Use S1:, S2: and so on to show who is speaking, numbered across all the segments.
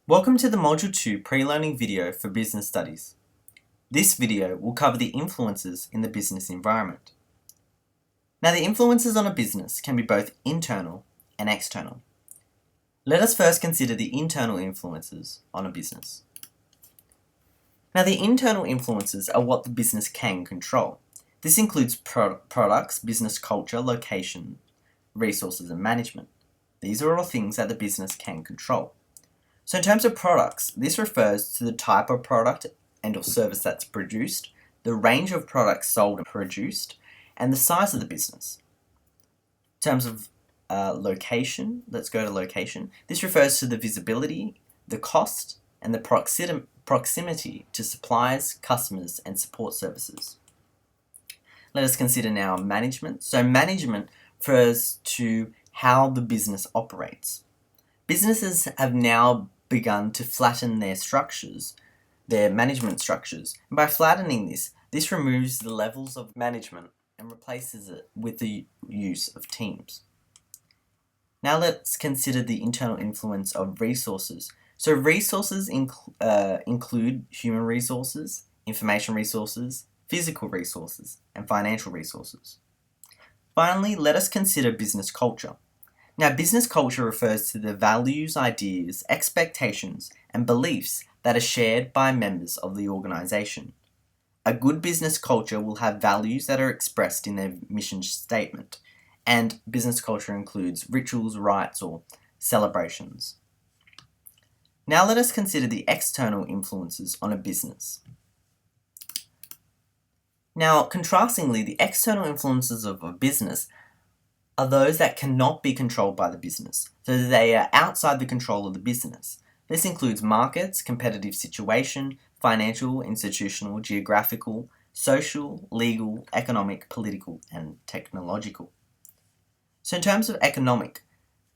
S1: Welcome to the Module 2 pre-learning video for business studies. This video will cover the influences in the business environment. Now, the influences on a business can be both internal and external. Let us first consider the internal influences on a business. Now, the internal influences are what the business can control. This includes products, business culture, location, resources, and management. These are all things that the business can control. So in terms of products, this refers to the type of product and or service that's produced, the range of products sold and produced, and the size of the business. In terms of location, let's go to location. This refers to the visibility, the cost, and the proximity to suppliers, customers, and support services. Let us consider now management. So management refers to how the business operates. Businesses have now begun to flatten their structures, their management structures. And by flattening this removes the levels of management and replaces it with the use of teams. Now let's consider the internal influence of resources. So resources include human resources, information resources, physical resources, and financial resources. Finally, let us consider business culture. Now, business culture refers to the values, ideas, expectations, and beliefs that are shared by members of the organization. A good business culture will have values that are expressed in their mission statement, and business culture includes rituals, rites, or celebrations. Now, let us consider the external influences on a business. Now, contrastingly, the external influences of a business are those that cannot be controlled by the business, so they are outside the control of the business. This includes markets, competitive situation, financial, institutional, geographical, social, legal, economic, political, and technological. So in terms of economic,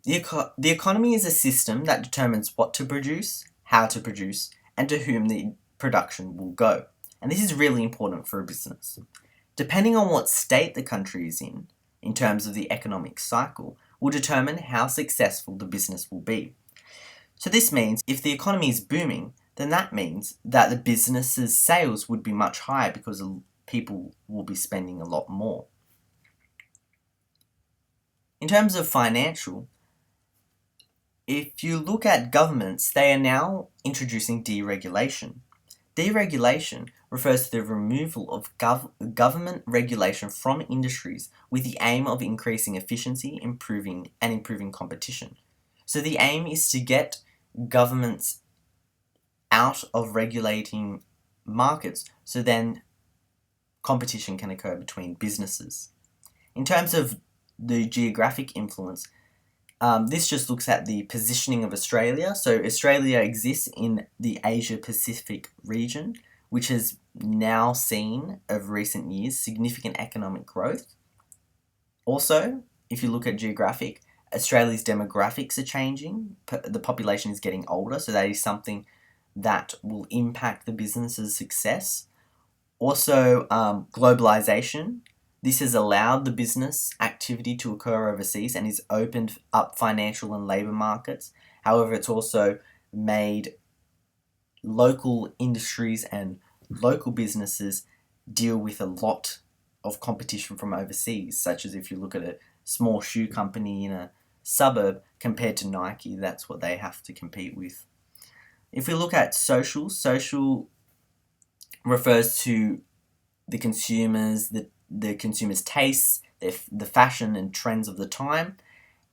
S1: the economy is a system that determines what to produce, how to produce, and to whom the production will go. And this is really important for a business. Depending on what state the country is in terms of the economic cycle, will determine how successful the business will be. So this means if the economy is booming, then that means that the business's sales would be much higher because people will be spending a lot more. In terms of financial, if you look at governments, they are now introducing deregulation. Deregulation refers to the removal of government regulation from industries with the aim of increasing efficiency, improving competition. So the aim is to get governments out of regulating markets, so then competition can occur between businesses. In terms of the geographic influence, this just looks at the positioning of Australia. So Australia exists in the Asia-Pacific region, which has now seen, over recent years, significant economic growth. Also, if you look at geographic, Australia's demographics are changing. The population is getting older, so that is something that will impact the business's success. Also, globalization. This has allowed the business activity to occur overseas and has opened up financial and labour markets. However, it's also made local industries and local businesses deal with a lot of competition from overseas, such as if you look at a small shoe company in a suburb compared to Nike, that's what they have to compete with. If we look at social refers to the consumers, the consumers' tastes, the fashion and trends of the time,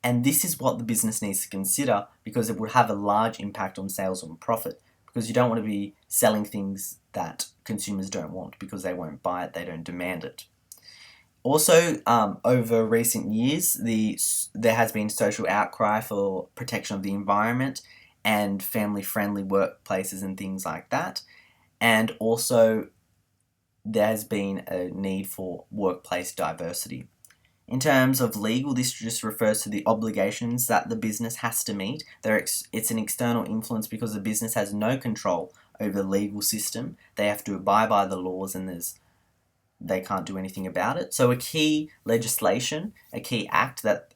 S1: and this is what the business needs to consider because it would have a large impact on sales and profit, because you don't want to be selling things that consumers don't want because they won't buy it, they don't demand it. Also, over recent years, there has been social outcry for protection of the environment and family-friendly workplaces and things like that, and also there has been a need for workplace diversity. In terms of legal, this just refers to the obligations that the business has to meet. It's an external influence because the business has no control over the legal system. They have to abide by the laws and they can't do anything about it. So a key legislation, a key act that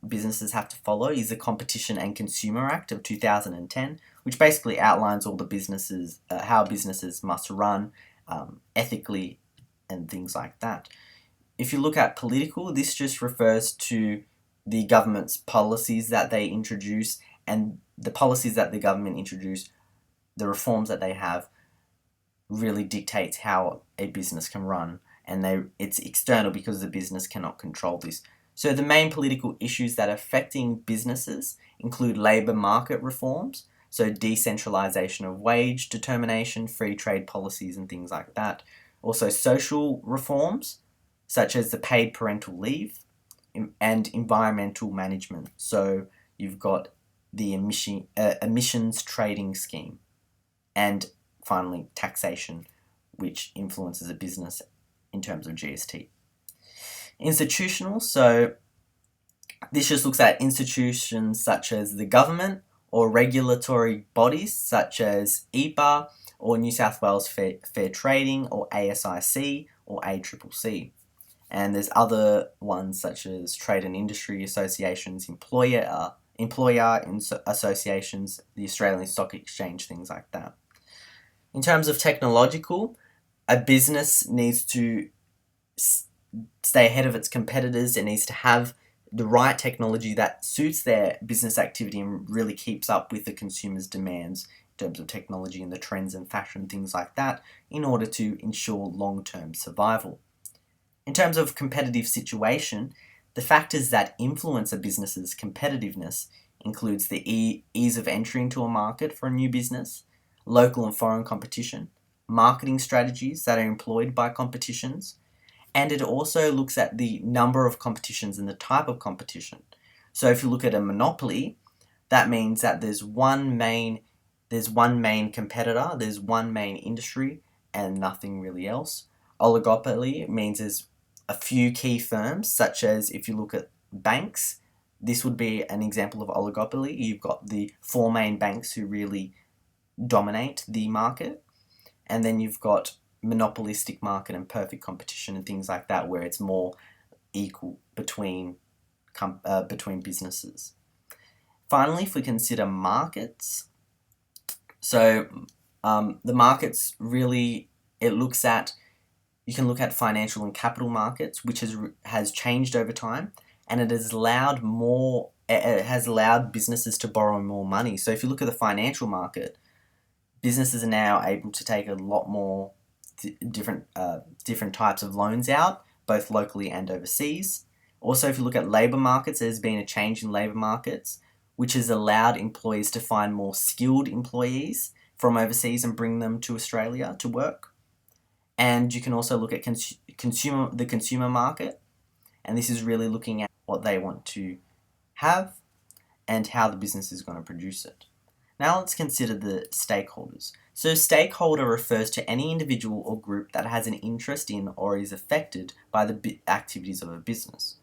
S1: businesses have to follow is the Competition and Consumer Act of 2010, which basically outlines all the businesses, how businesses must run ethically and things like that. If you look at political, this just refers to the government's policies that they introduce, and the policies that the government introduce, the reforms that they have, really dictates how a business can run, and it's external because the business cannot control this. So the main political issues that are affecting businesses include labour market reforms, so decentralisation of wage determination, free trade policies and things like that. Also social reforms, such as the paid parental leave and environmental management. So you've got the emissions trading scheme, and finally taxation, which influences a business in terms of GST. Institutional, so this just looks at institutions such as the government or regulatory bodies such as EPA or New South Wales Fair Trading or ASIC or ACCC. And there's other ones such as trade and industry associations, employer associations, the Australian Stock Exchange, things like that. In terms of technological, a business needs to stay ahead of its competitors. It needs to have the right technology that suits their business activity and really keeps up with the consumer's demands in terms of technology and the trends and fashion, things like that, in order to ensure long-term survival. In terms of competitive situation, the factors that influence a business's competitiveness includes the ease of entry into a market for a new business, local and foreign competition, marketing strategies that are employed by competitions, and it also looks at the number of competitions and the type of competition. So if you look at a monopoly, that means that there's one main competitor, there's one main industry, and nothing really else. Oligopoly means there's a few key firms, such as if you look at banks, this would be an example of oligopoly. You've got the four main banks who really dominate the market, and then you've got monopolistic market and perfect competition and things like that, where it's more equal between businesses. Finally, if we consider markets, so the markets really, you can look at financial and capital markets, which has changed over time, and it has allowed businesses to borrow more money. So if you look at the financial market, businesses are now able to take a lot more different types of loans out, both locally and overseas. Also, if you look at labour markets, there's been a change in labour markets, which has allowed employers to find more skilled employees from overseas and bring them to Australia to work. And you can also look at the consumer market, and this is really looking at what they want to have and how the business is going to produce it. Now let's consider the stakeholders. So stakeholder refers to any individual or group that has an interest in or is affected by the activities of a business.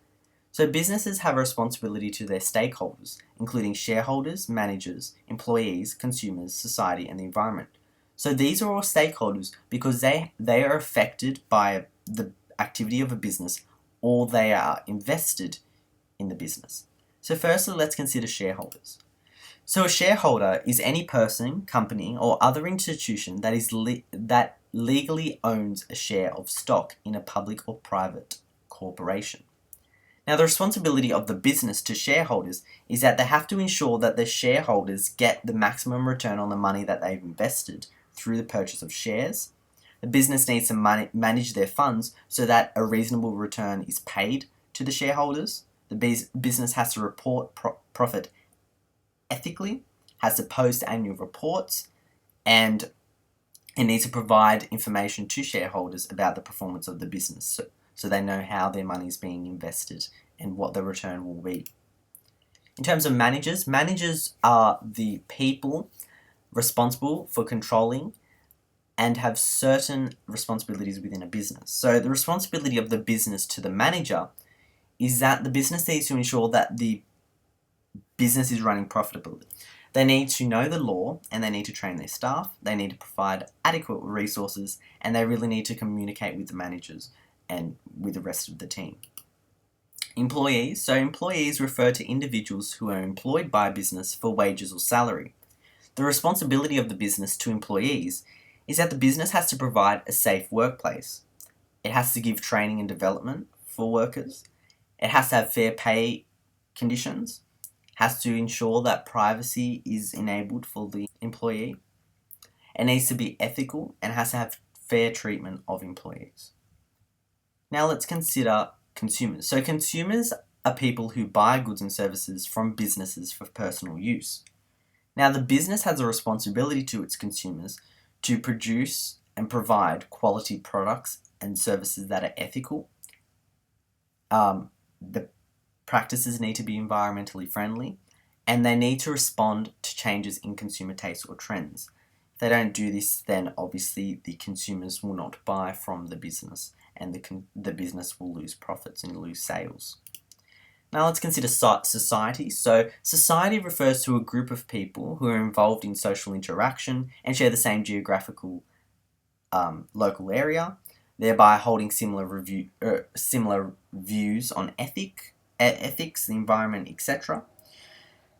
S1: So businesses have a responsibility to their stakeholders, including shareholders, managers, employees, consumers, society, and the environment. So these are all stakeholders because they are affected by the activity of a business, or they are invested in the business. So firstly, let's consider shareholders. So a shareholder is any person, company, or other institution that legally owns a share of stock in a public or private corporation. Now, the responsibility of the business to shareholders is that they have to ensure that the shareholders get the maximum return on the money that they've invested through the purchase of shares. The business needs to manage their funds so that a reasonable return is paid to the shareholders. The business has to report profit ethically, has to post annual reports, and it needs to provide information to shareholders about the performance of the business so they know how their money is being invested and what the return will be. In terms of managers are the people responsible for controlling and have certain responsibilities within a business. So the responsibility of the business to the manager is that the business needs to ensure that the business is running profitably. They need to know the law, and they need to train their staff, they need to provide adequate resources, and they really need to communicate with the managers and with the rest of the team. Employees. So employees refer to individuals who are employed by a business for wages or salary. The responsibility of the business to employees is that the business has to provide a safe workplace. It has to give training and development for workers. It has to have fair pay conditions, has to ensure that privacy is enabled for the employee. It needs to be ethical and has to have fair treatment of employees. Now let's consider consumers. So consumers are people who buy goods and services from businesses for personal use. Now the business has a responsibility to its consumers to produce and provide quality products and services that are ethical. The practices need to be environmentally friendly, and they need to respond to changes in consumer tastes or trends. If they don't do this, then obviously the consumers will not buy from the business, and the business will lose profits and lose sales. Now let's consider society. So society refers to a group of people who are involved in social interaction and share the same geographical local area, thereby holding similar views on ethics, the environment, etc.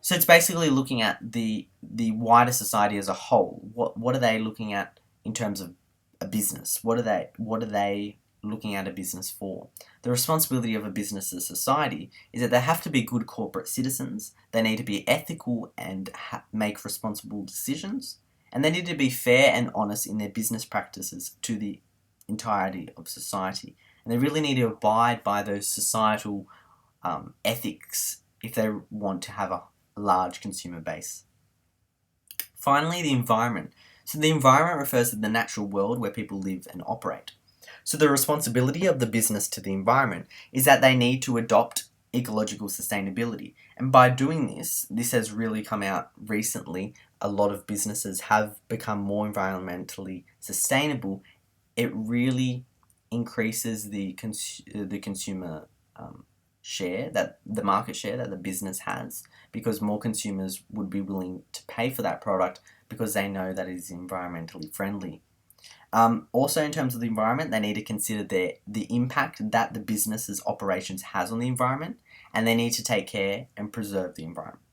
S1: So it's basically looking at the wider society as a whole. What are they looking at in terms of a business? What are they looking at a business for? The responsibility of a business as a society is that they have to be good corporate citizens. They need to be ethical and make responsible decisions, and they need to be fair and honest in their business practices to the entirety of society. And they really need to abide by those societal ethics if they want to have a large consumer base. Finally, the environment. So the environment refers to the natural world where people live and operate. So the responsibility of the business to the environment is that they need to adopt ecological sustainability. And by doing this has really come out recently. A lot of businesses have become more environmentally sustainable. It really increases the consumer share, that the market share that the business has, because more consumers would be willing to pay for that product because they know that it is environmentally friendly. Also, in terms of the environment, they need to consider the impact that the business's operations has on the environment, and they need to take care and preserve the environment.